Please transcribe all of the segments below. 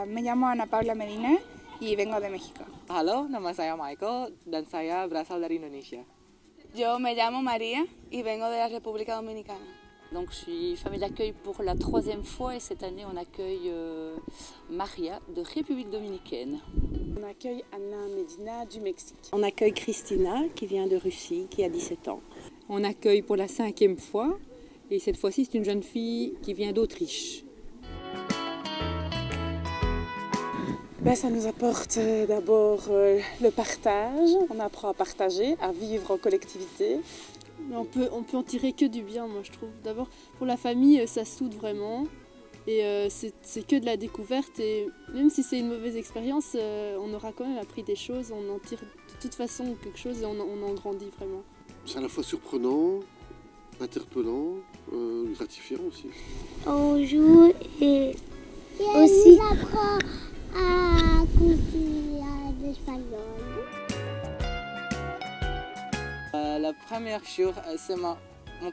Me llamo Ana Paula Medina y vengo de México. Halo, nama saya Michael dan saya berasal dari Indonesia. Yo me llamo María y vengo de la República Dominicana. Donc je suis famille d'accueil pour la 3e fois et cette année on accueille Maria de République Dominicaine. On accueille Anna Medina du Mexique. On accueille Christina qui vient de Russie, qui a 17 ans. On accueille pour la 5e fois et cette fois-ci c'est une jeune fille qui vient d'Autriche. Ça nous apporte d'abord le partage, on apprend à partager, à vivre en collectivité. On peut en tirer que du bien, moi je trouve. D'abord, pour la famille, ça soude vraiment. Et c'est que de la découverte. Et même si c'est une mauvaise expérience, on aura quand même appris des choses. On en tire de toute façon quelque chose et on en grandit vraiment. C'est à la fois surprenant, interpellant, gratifiant aussi. On joue et aussi on apprend à couper l'espagnol. La première jour, c'est mon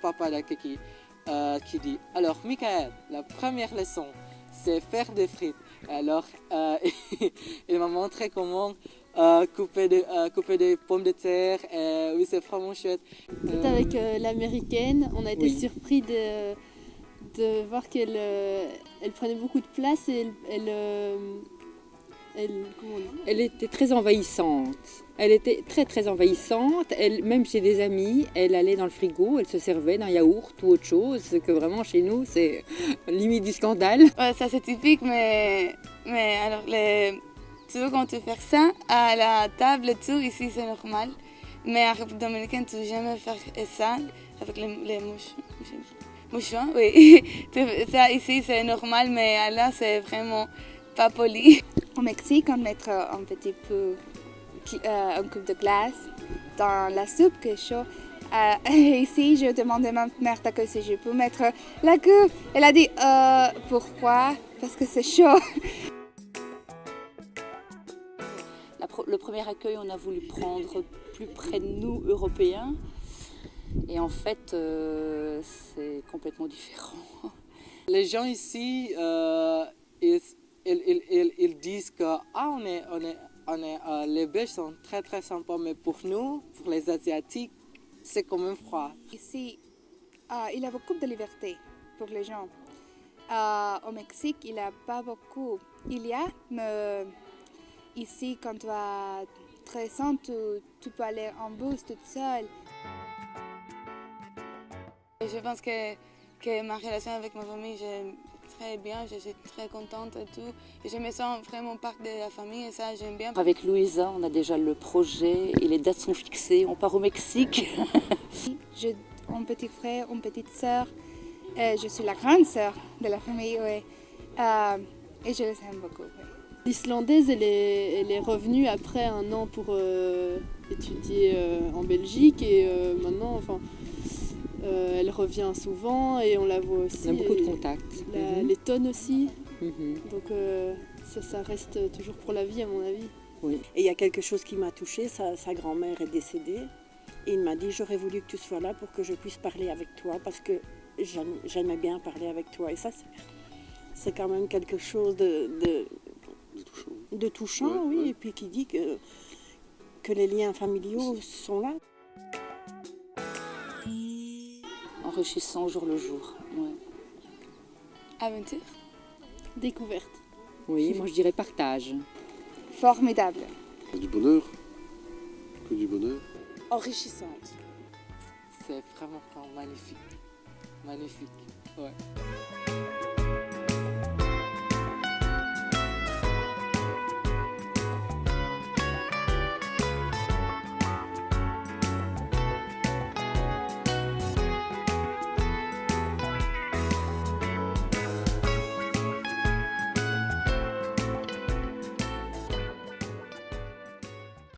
papa qui dit « Alors, Michael, la première leçon, c'est faire des frites. » Alors, il m'a montré comment couper des pommes de terre. Oui, c'est vraiment chouette. Avec l'américaine, on a été surpris de voir qu'elle prenait beaucoup de place et Elle était très envahissante. Elle était très envahissante. Même chez des amis, elle allait dans le frigo, elle se servait d'un yaourt ou autre chose. Que vraiment chez nous, c'est limite du scandale. Ouais, ça c'est typique, mais alors tu veux quand tu fais ça à la table et tout, ici c'est normal. Mais en République Dominicaine, tu ne veux jamais faire ça avec les mouchoirs. Oui, ça ici c'est normal, mais là c'est vraiment pas poli. Au Mexique, on met un petit peu un coupe de glace dans la soupe qui est chaude. Ici, je demandais à ma mère si je peux mettre la coupe. Elle a dit pourquoi? Parce que c'est chaud. Le premier accueil, on a voulu prendre plus près de nous, Européens. Et en fait, c'est complètement différent. Les gens ici, ils disent que les Belges sont très sympas, mais pour nous, pour les Asiatiques, c'est quand même froid. Ici, il y a beaucoup de liberté pour les gens. Au Mexique, il n'y a pas beaucoup. Il y a, mais ici, quand tu vas très centre, tu peux aller en bus toute seule. Je pense que ma relation avec ma famille, j'aime très bien, je suis très contente et tout. Et je me sens vraiment part de la famille et ça, j'aime bien. Avec Louisa, on a déjà le projet et les dates sont fixées. On part au Mexique. J'ai un petit frère, une petite sœur. Je suis la grande sœur de la famille, oui. Et je les aime beaucoup. Oui. L'Islandaise, elle est revenue après un an pour étudier en Belgique et maintenant, elle revient souvent et on la voit aussi. On a beaucoup de contacts. Les tonnes aussi. Donc ça reste toujours pour la vie à mon avis. Oui. Et il y a quelque chose qui m'a touchée, sa grand-mère est décédée. Et il m'a dit, j'aurais voulu que tu sois là pour que je puisse parler avec toi parce que j'aimais bien parler avec toi. Et ça, c'est quand même quelque chose de touchant, oui. Et puis qui dit que les liens familiaux sont là. Enrichissant au jour le jour. Ouais. Aventure. Découverte. Oui, moi je dirais partage. Formidable. Du bonheur. Que du bonheur. Enrichissante. C'est vraiment magnifique. Magnifique, ouais.